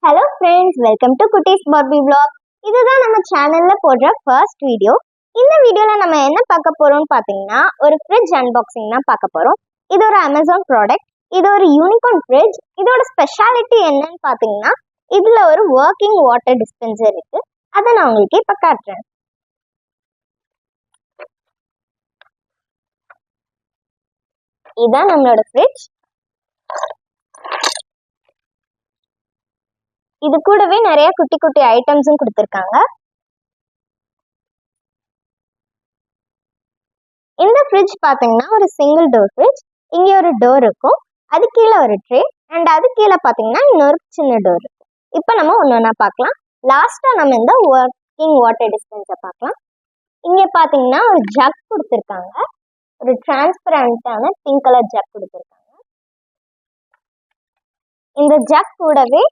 Hello friends, welcome to Kutties Barbie Vlog. இதுதான் நம்ம சேனல்ல போடுற ஃபர்ஸ்ட் வீடியோ. இந்த வீடியோல நம்ம என்ன பார்க்க போறோம்னு பாத்தீங்கன்னா ஒரு ஃப்ரிட்ஜ் அன்பாக்சிங் தான் பார்க்க போறோம். இது ஒரு Amazon ப்ராடக்ட். இது ஒரு யூனிகார்ன் ஃப்ரிட்ஜ். இதோட ஸ்பெஷாலிட்டி என்னன்னு பாத்தீங்கன்னா இதுல ஒரு வர்க்கிங் வாட்டர் டிஸ்பென்சர் இருக்கு. அதை நான் உங்களுக்கு இப்ப காட்டுறேன். இதான் நம்மளோட ஃப்ரிட்ஜ். இது கூடவே நிறைய குட்டி குட்டி ஐட்டம்ஸும் கொடுத்துருக்காங்க. இந்த ஃப்ரிட்ஜ் பார்த்தீங்கன்னா ஒரு சிங்கிள் டோர் ஃப்ரிட்ஜ். இங்கே ஒரு டோர் இருக்கும், அது கீழே ஒரு ட்ரே, அண்ட் அது கீழே பார்த்தீங்கன்னா இன்னொரு சின்ன டோர் இருக்கும். இப்போ நம்ம ஒன்று ஒன்றா பார்க்கலாம். லாஸ்ட்டாக நம்ம இந்த வர்க்கிங் வாட்டர் டிஸ்பென்சர் பார்க்கலாம். இங்கே பார்த்தீங்கன்னா ஒரு ஜக் கொடுத்துருக்காங்க, ஒரு டிரான்ஸ்பரண்டான பிங்க் கலர் ஜக் கொடுத்துருக்காங்க. இந்த ஜக் கூடவே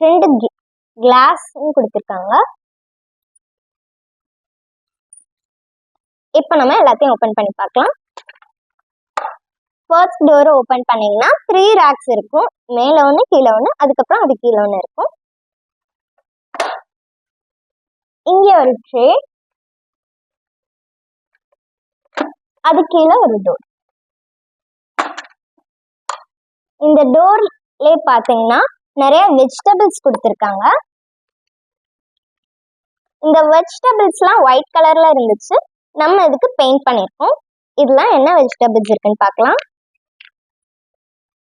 2 கிளாஸ் கொடுத்துருக்காங்க. இப்போ நம்ம எல்லாத்தையும் ஓபன் பண்ணி பார்க்கலாம். ஃபர்ஸ்ட் டோரை ஓபன் பண்ணீங்கன்னா 3 ரேக்ஸ் இருக்கும். மேல ஒன்று, கீழே ஒன்று, அதுக்கப்புறம் அது கீழே ஒன்று இருக்கும். இங்கே ஒரு ட்ரே, அது கீழே ஒரு டோர். இந்த டோர்ல பார்த்தீங்கன்னா நிறைய வெஜிடபிள்ஸ் கொடுத்துருக்காங்க. இந்த வெஜிடபிள்ஸ்லாம் ஒயிட் கலர்ல இருந்துச்சு. நம்ம இதுக்கு பெயிண்ட் பண்ணியிருக்கோம். இதெல்லாம் என்ன வெஜிடபிள்ஸ் இருக்குன்னு பார்க்கலாம்.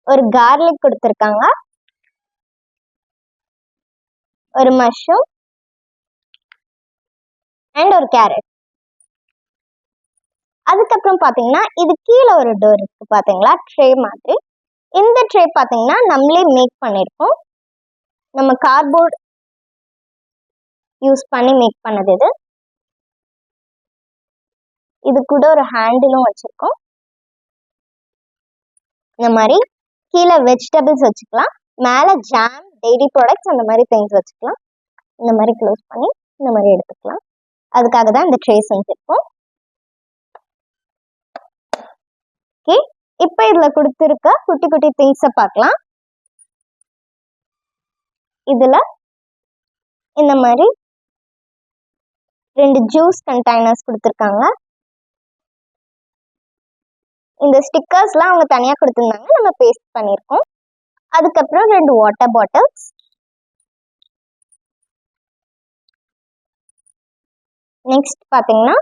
ஒரு கார்லிக் கொடுத்துருக்காங்க, ஒரு மஷ்ரூம் அண்ட் ஒரு கேரட். அதுக்கப்புறம் பார்த்தீங்கன்னா இது கீழே ஒரு டோர் இருக்கு பார்த்தீங்களா, ட்ரே மாதிரி. இந்த ட்ரே பார்த்தீங்கன்னா நம்மளே மேக் பண்ணியிருக்கோம். நம்ம கார்ட்போர்ட் யூஸ் பண்ணி மேக் பண்ணது இது. இது கூட ஒரு ஹேண்டிலும் வச்சிருக்கோம். இந்த மாதிரி கீழே வெஜிடபிள்ஸ் வச்சுக்கலாம், மேலே ஜாம், டெய்ரி ப்ராடக்ட்ஸ் அந்த மாதிரி திங்ஸ் வச்சுக்கலாம். இந்த மாதிரி க்ளோஸ் பண்ணி இந்த மாதிரி எடுத்துக்கலாம். அதுக்காக தான் இந்த ட்ரே செஞ்சிருக்கோம். ஓகே, இப்போ இதில் கொடுத்துருக்க குட்டி குட்டி திங்ஸை பார்க்கலாம். இதில் இந்த மாதிரி 2 ஜூஸ் கண்டெய்னர்ஸ் கொடுத்துருக்காங்க. இந்த ஸ்டிக்கர்ஸ்லாம் அவங்க தனியாக கொடுத்துருந்தாங்க, நம்ம பேஸ்ட் பண்ணியிருக்கோம். அதுக்கப்புறம் 2 வாட்டர் பாட்டில்ஸ், நெக்ஸ்ட் பார்த்தீங்கன்னா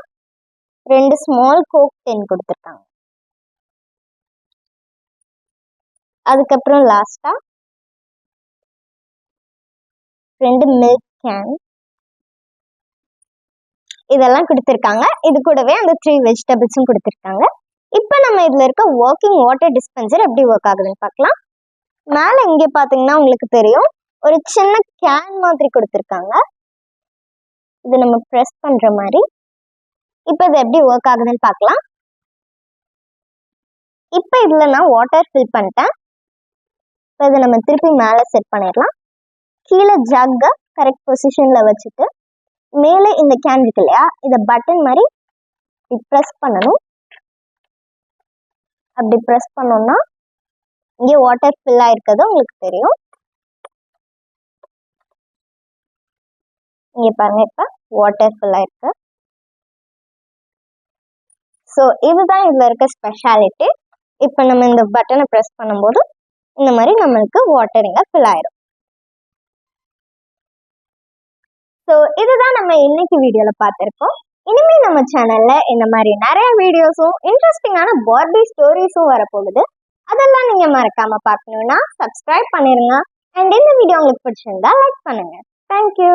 2 ஸ்மால் கோக் டின் கொடுத்துருக்காங்க. அதுக்கப்புறம் லாஸ்டா 2 மில்க் கேன், இதெல்லாம் கொடுத்துருக்காங்க. இது கூடவே அந்த 3 வெஜிடபிள்ஸும் கொடுத்துருக்காங்க. இப்போ நம்ம இதில் இருக்க வர்க்கிங் வாட்டர் டிஸ்பென்சர் எப்படி ஒர்க் ஆகுதுன்னு பார்க்கலாம். மேலே இங்கே பார்த்தீங்கன்னா உங்களுக்கு தெரியும் ஒரு சின்ன கேன் மாதிரி கொடுத்துருக்காங்க. இது நம்ம ப்ரெஸ் பண்ணுற மாதிரி. இப்போ இது எப்படி ஒர்க் ஆகுதுன்னு பார்க்கலாம். இப்போ இதில் நான் வாட்டர் ஃபில் பண்ணிட்டேன். இப்போ இதை நம்ம திருப்பி மேலே செட் பண்ணிடலாம். கீழே ஜக்கை கரெக்ட் பொசிஷனில் வச்சுட்டு மேலே இந்த கேன் இருக்கு இல்லையா, இதை பட்டன் மாதிரி ப்ரெஸ் பண்ணணும். அப்படி ப்ரெஸ் பண்ணோம்னா இங்கே வாட்டர் ஃபில் ஆயிருக்கிறது உங்களுக்கு தெரியும். இங்கே பாருங்க, இப்போ வாட்டர் ஃபில் ஆயிருக்கு. ஸோ இதுதான் இதில் இருக்க ஸ்பெஷாலிட்டி. இப்போ நம்ம இந்த பட்டனை ப்ரெஸ் பண்ணும்போது இந்த மாதிரி நம்மளுக்கு வாட்டர் இங்கே ஃபில் ஆயிடும். ஸோ இதுதான் நம்ம இன்னைக்கு வீடியோவில் பார்த்துருக்கோம். இனிமேல் நம்ம சேனலில் இந்த மாதிரி நிறைய வீடியோஸும் இன்ட்ரெஸ்டிங்கான பார்பி ஸ்டோரிஸும் வரப்போகுது. அதெல்லாம் நீங்கள் மறக்காமல் பார்க்கணுன்னா சப்ஸ்கிரைப் பண்ணிடுங்க. அண்ட் இந்த வீடியோ உங்களுக்கு பிடிச்சிருந்தா லைக் பண்ணுங்கள். தேங்க்யூ.